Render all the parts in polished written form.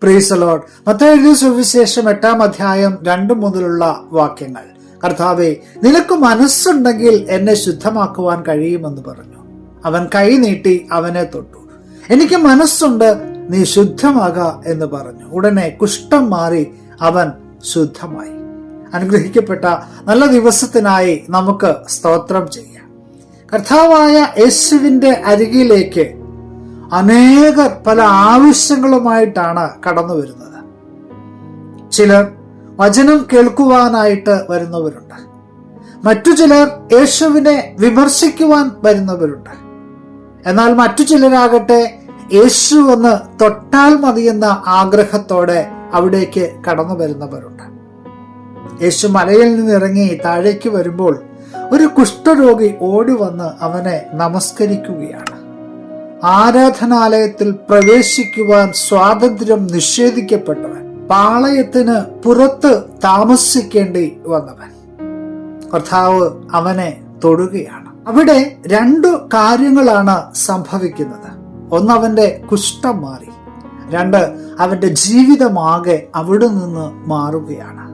Praise the Lord. Mathai എഴുതിയ സുവിശേഷം 8-ാം അധ്യായം 2 മുതലുള്ള വാക്യങ്ങൾ. കർത്താവേ, നിനക്ക് മനസ്സുണ്ടെങ്കിൽ എന്നെ ശുദ്ധമാക്കുവാൻ കഴിയുമെന്ന് പറഞ്ഞു. അവൻ കൈ നീട്ടി അവനെ തൊട്ടു. എനിക്ക് മനസ്സുണ്ട്, നീ ശുദ്ധമാക എന്ന് പറഞ്ഞു. ഉടനെ കുഷ്ഠം മാറി അവൻ ശുദ്ധമായി. അനുഗ്രഹിക്കപ്പെട്ട നല്ല ദിവസത്തിനായി നമുക്ക് സ്തോത്രം ചെയ്യാം. കർത്താവായ യേശുവിന്റെ അരികിലേക്ക് അനേകർ പല ആവശ്യങ്ങളുമായിട്ടാണ് കടന്നു വരുന്നത്. ചിലർ വചനം കേൾക്കുവാനായിട്ട് വരുന്നവരുണ്ട്. മറ്റു ചിലർ യേശുവിനെ വിമർശിക്കുവാൻ വരുന്നവരുണ്ട്. എന്നാൽ മറ്റു ചിലരാകട്ടെ യേശു ഒന്ന് തൊട്ടാൽ മതിയെന്ന ആഗ്രഹത്തോടെ അവിടേക്ക് കടന്നു വരുന്നവരുണ്ട്. യേശു മലയിൽ നിന്നിറങ്ങി താഴേക്ക് വരുമ്പോൾ ഒരു കുഷ്ഠരോഗി ഓടി വന്ന് അവനെ നമസ്കരിക്കുകയാണ്. ആരാധനാലയത്തിൽ പ്രവേശിക്കുവാൻ സ്വാതന്ത്ര്യം നിഷേധിക്കപ്പെട്ടവൻ, പാളയത്തിന് പുറത്ത് താമസിക്കേണ്ടി വന്നവൻ. കർത്താവ് അവനെ തൊടുകയാണ്. അവിടെ 2 കാര്യങ്ങളാണ് സംഭവിക്കുന്നത്. ഒന്ന്, അവന്റെ കുഷ്ഠം മാറി. 2, അവന്റെ ജീവിതമാകെ അവിടെ നിന്ന് മാറുകയാണ്.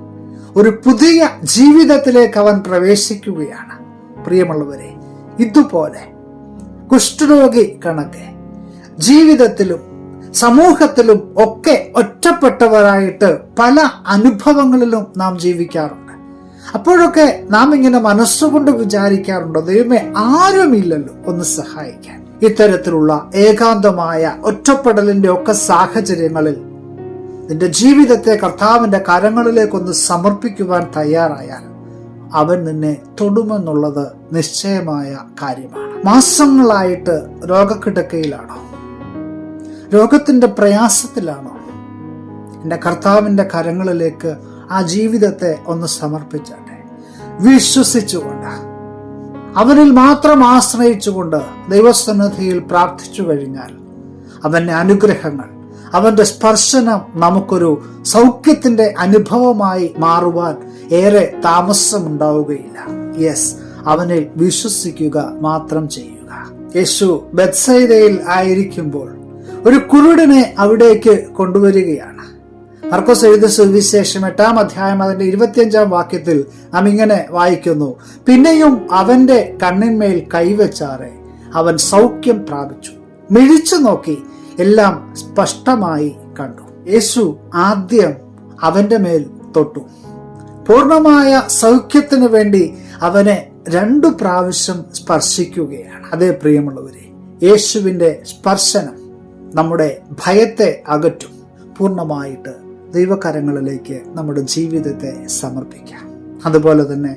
ഒരു പുതിയ ജീവിതത്തിലേക്ക് അവൻ പ്രവേശിക്കുകയാണ്. പ്രിയമുള്ളവരെ, ഇതുപോലെ കുഷ്ഠരോഗി കണക്കെ ജീവിതത്തിലും സമൂഹത്തിലും ഒക്കെ ഒറ്റപ്പെട്ടവരായിട്ട് പല അനുഭവങ്ങളിലും നാം ജീവിക്കാറുണ്ട്. അപ്പോഴൊക്കെ നാം ഇങ്ങനെ മനസ്സുകൊണ്ട് വിചാരിക്കാറുണ്ടോ, ദൈവമേ, ആരുമില്ലല്ലോ ഒന്ന് സഹായിക്കാൻ. ഇത്തരത്തിലുള്ള ഏകാന്തമായ ഒറ്റപ്പെടലിന്റെ ഒക്കെ സാഹചര്യങ്ങളിൽ നിന്റെ ജീവിതത്തെ കർത്താവിന്റെ കരങ്ങളിലേക്കൊന്ന് സമർപ്പിക്കുവാൻ തയ്യാറായാൽ അവൻ നിന്നെ തൊടുമെന്നുള്ളത് നിശ്ചയമായ കാര്യമാണ്. മാസങ്ങളായിട്ട് രോഗക്കിടക്കയിലാണോ, രോഗത്തിന്റെ പ്രയാസത്തിലാണോ, എൻ്റെ കർത്താവിന്റെ കരങ്ങളിലേക്ക് ആ ജീവിതത്തെ ഒന്ന് സമർപ്പിച്ചാട്ടെ. വിശ്വസിച്ചുകൊണ്ട്, അവനിൽ മാത്രം ആശ്രയിച്ചുകൊണ്ട് ദൈവസന്നിധിയിൽ പ്രാർത്ഥിച്ചു കഴിഞ്ഞാൽ അവന്റെ അനുഗ്രഹങ്ങൾ, അവന്റെ സ്പർശനം നമുക്കൊരു സൗഖ്യത്തിന്റെ അനുഭവമായി മാറുവാൻ ഏറെ താമസമുണ്ടാവുകയില്ല. യെസ്, അവനിൽ വിശ്വസിക്കുക മാത്രം ചെയ്യുക. യേശു ബെത്സൈദയിൽ ആയിരിക്കുമ്പോൾ ഒരു കുരുടനെ അവിടേക്ക് കൊണ്ടുവരികയാണ്. മർക്കോസ് എഴുതിയ സുവിശേഷം 8-ാം അധ്യായം അതിന്റെ 25-ാം വാക്യത്തിൽ നാം ഇങ്ങനെ വായിക്കുന്നു: പിന്നെയും അവന്റെ കണ്ണിന്മേൽ കൈവച്ചാറെ അവൻ സൗഖ്യം പ്രാപിച്ചു. മിഴിച്ചു നോക്കി എല്ലാം സ്പഷ്ടമായി കണ്ടു. യേശു ആദ്യം അവന്റെ മേൽ തൊട്ടു. പൂർണ്ണമായ സൗഖ്യത്തിന് വേണ്ടി അവനെ 2 പ്രാവശ്യം സ്പർശിക്കുകയാണ്. അതേ പ്രിയമുള്ളവരെ, യേശുവിന്റെ സ്പർശനം നമ്മുടെ ഭയത്തെ അകറ്റും. പൂർണ്ണമായിട്ട് ദൈവകരങ്ങളിലേക്ക് നമ്മുടെ ജീവിതത്തെ സമർപ്പിക്കാം. അതുപോലെ തന്നെ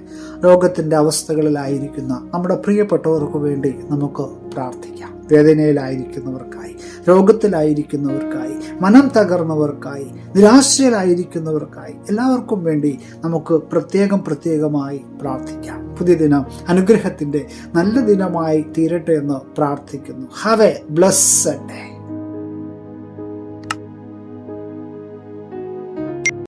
രോഗത്തിന്റെ അവസ്ഥകളിലായിരിക്കുന്ന നമ്മുടെ പ്രിയപ്പെട്ടവർക്ക് വേണ്ടി നമുക്ക് പ്രാർത്ഥിക്കാം. വേദനയിലായിരിക്കുന്നവർക്കായി, രോഗത്തിലായിരിക്കുന്നവർക്കായി, മനം തകർന്നവർക്കായി, നിരാശയിലായിരിക്കുന്നവർക്കായി എല്ലാവർക്കും വേണ്ടി നമുക്ക് പ്രത്യേകമായി പ്രാർത്ഥിക്കാം. പുതിയ ദിനം അനുഗ്രഹത്തിന്റെ നല്ല ദിനമായി തീരട്ടെ എന്ന് പ്രാർത്ഥിക്കുന്നു. Have A blessed day.